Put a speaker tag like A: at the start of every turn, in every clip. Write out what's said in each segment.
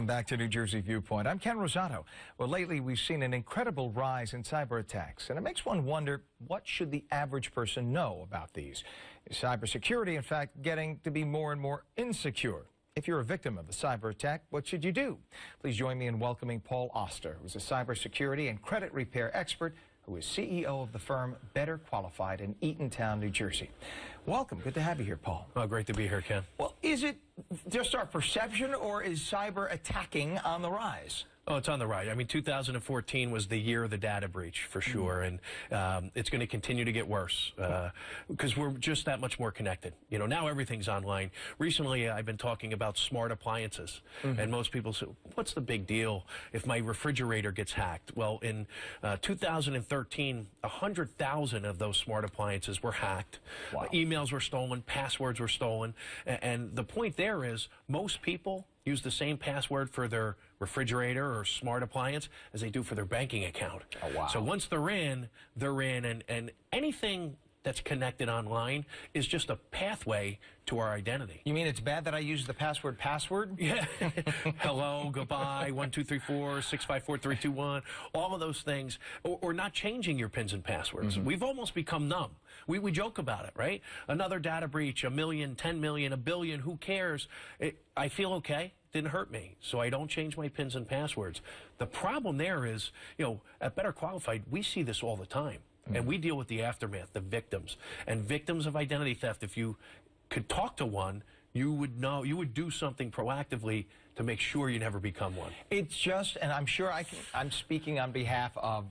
A: Welcome back to New Jersey Viewpoint. I'm Ken Rosato. Well, lately we've seen an incredible rise in cyber attacks, and it makes one wonder, what should the average person know about these? Is cybersecurity, in fact, getting to be more and more insecure? If you're a victim of a cyber attack, what should you do? Please join me in welcoming Paul Oster, who's a cybersecurity and credit repair expert who is CEO of the firm Better Qualified in Eatontown, New Jersey. Welcome. Good to have you here, Paul.
B: Well, great to be here, Ken.
A: Well, is it just our perception, or is cyber attacking on the rise?
B: Oh, it's on the rise. I mean, 2014 was the year of the data breach, for sure, and it's going to continue to get worse because we're just that much more connected. You know, now everything's online. Recently, I've been talking about smart appliances, and most people say, what's the big deal if my refrigerator gets hacked? Well, in 2013, 100,000 of those smart appliances were hacked.
A: Wow.
B: Emails were stolen, passwords were stolen, and the point there is most people use the same password for their refrigerator or smart appliance as they do for their banking account.
A: Oh, wow.
B: So once they're in, and anything that's connected online is just a pathway to our identity.
A: You mean it's bad that I use the password?
B: Yeah. Hello, goodbye, 1, 2, 3, 4, 6, 5, 4, 3, 2, 1, all of those things, or not changing your pins and passwords. We've almost become numb. We joke about it, right? Another data breach, 1 million, 10 million, 1 billion, who cares? I feel okay. Didn't hurt me, so I don't change my pins and passwords. The problem there is, you know, at Better Qualified, we see this all the time. And we deal with the aftermath, the victims. And victims of identity theft, if you could talk to one, you would know, you would do something proactively to make sure you never become one.
A: It's just, and I'm sure I'm speaking on behalf of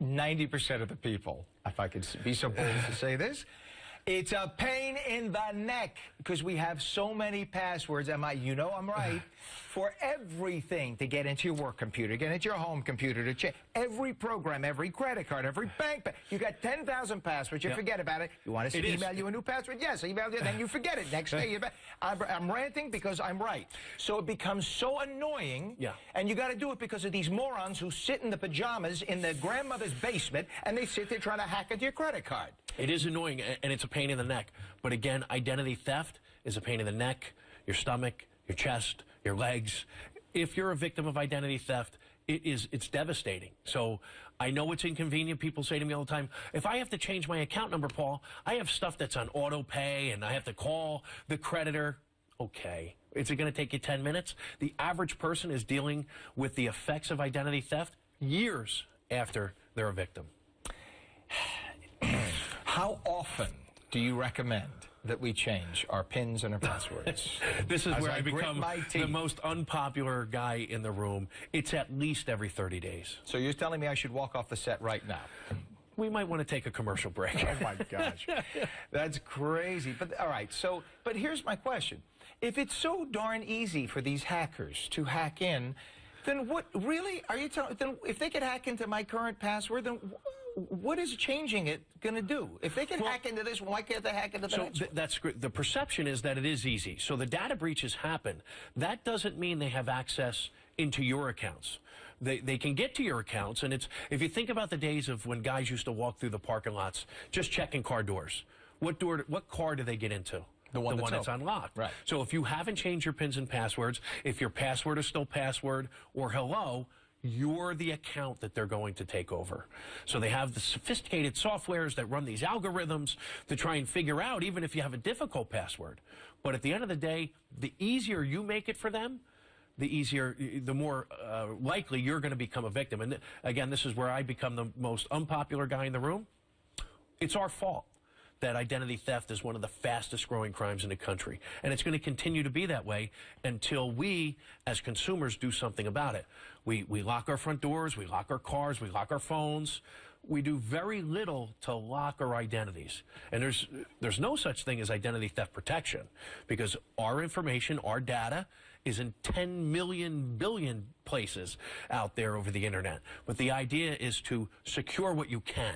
A: 90% of the people, if I could be so bold as to say this. It's a pain in the neck because we have so many passwords, you know I'm right, for everything, to get into your work computer, get into your home computer, to check every program, every credit card, every bank. You got 10,000 passwords, you forget about it. You want us to email you a new password? Yes, email you, then you forget it. Next day, I'm ranting because I'm right. So it becomes so annoying, and you got to do it because of these morons who sit in the pajamas in their grandmother's basement, and they sit there trying to hack into your credit card.
B: It is annoying, and it's a pain in the neck. But again, identity theft is a pain in the neck, your stomach, your chest, your legs. If you're a victim of identity theft, it's devastating. So I know it's inconvenient. People say to me all the time, if I have to change my account number, Paul, I have stuff that's on auto pay, and I have to call the creditor. Okay. Is it going to take you 10 minutes? The average person is dealing with the effects of identity theft years after they're a victim.
A: How often do you recommend that we change our pins and our passwords?
B: This is where I become the most unpopular guy in the room. It's at least every 30 days.
A: So you're telling me I should walk off the set right now?
B: We might want to take a commercial break.
A: Oh, my gosh. That's crazy. But all right, but here's my question. If it's so darn easy for these hackers to hack in, then what really are you telling? Then if they could hack into my current password, then what is changing it going to do? If they can hack into this, why can't they hack into the next one?
B: That's great. The perception is that it is easy. So the data breaches happen. That doesn't mean they have access into your accounts. They can get to your accounts, and if you think about the days of when guys used to walk through the parking lots just checking car doors, what car do they get into? The one that's unlocked.
A: Right.
B: So if you haven't changed your pins and passwords, if your password is still password or hello, you're the account that they're going to take over. So they have the sophisticated softwares that run these algorithms to try and figure out, even if you have a difficult password. But at the end of the day, the easier you make it for them, the more likely you're going to become a victim. And again, this is where I become the most unpopular guy in the room. It's our fault that identity theft is one of the fastest growing crimes in the country. And it's going to continue to be that way until we, as consumers, do something about it. We lock our front doors, we lock our cars, we lock our phones. We do very little to lock our identities. And there's no such thing as identity theft protection because our information, our data, is in 10 million billion places out there over the internet. But the idea is to secure what you can.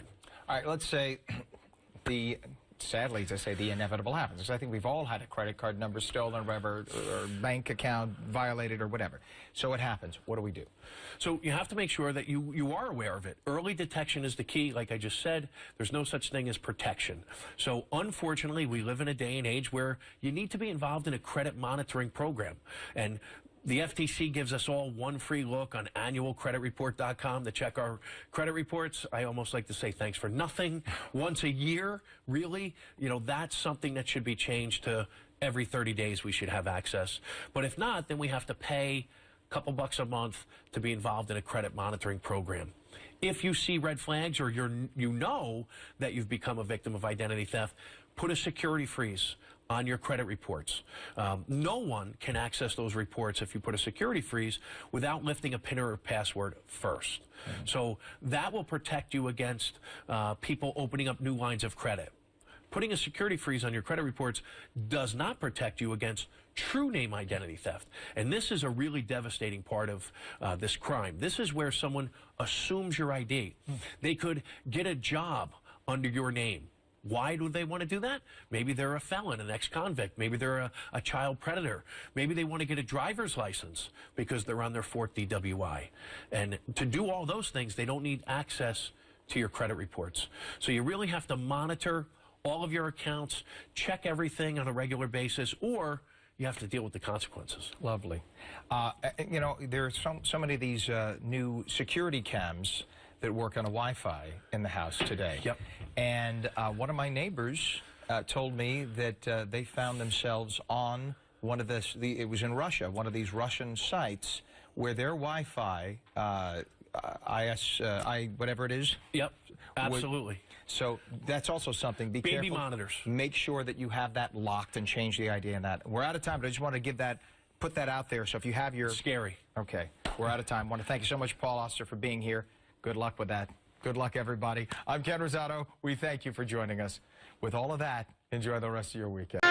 A: All right, let's say sadly, to say the inevitable happens. Because I think we've all had a credit card number stolen or whatever, or bank account violated or whatever. So it happens. What do we do?
B: So you have to make sure that you are aware of it. Early detection is the key. Like I just said, there's no such thing as protection. So unfortunately, we live in a day and age where you need to be involved in a credit monitoring program. And The FTC gives us all one free look on annualcreditreport.com to check our credit reports. I almost like to say thanks for nothing. Once a year, really, that's something that should be changed to every 30 days we should have access. But if not, then we have to pay a couple bucks a month to be involved in a credit monitoring program. If you see red flags or you know that you've become a victim of identity theft, put a security freeze on your credit reports. No one can access those reports if you put a security freeze without lifting a PIN or a password first. So that will protect you against people opening up new lines of credit. Putting a security freeze on your credit reports does not protect you against true name identity theft. And this is a really devastating part of this crime. This is where someone assumes your ID. They could get a job under your name. Why do they want to do that? Maybe they're a felon, an ex-convict. Maybe they're a child predator. Maybe they want to get a driver's license because they're on their 4th DWI. And to do all those things, they don't need access to your credit reports. So you really have to monitor all of your accounts, check everything on a regular basis, or you have to deal with the consequences.
A: Lovely. There are so many of these new security cams that work on a Wi-Fi in the house today.
B: Yep.
A: And one of my neighbors told me that they found themselves on one of it was in Russia, one of these Russian sites where their Wi-Fi, whatever it is.
B: Yep, absolutely.
A: So that's also something. Be
B: Baby
A: careful.
B: monitors.
A: Make sure that you have that locked and change the ID in that. We're out of time, but I just want to put that out there. So if you have your...
B: Scary.
A: Okay, we're out of time. I want to thank you so much, Paul Oster, for being here. Good luck with that. Good luck, everybody. I'm Ken Rosato. We thank you for joining us. With all of that, enjoy the rest of your weekend.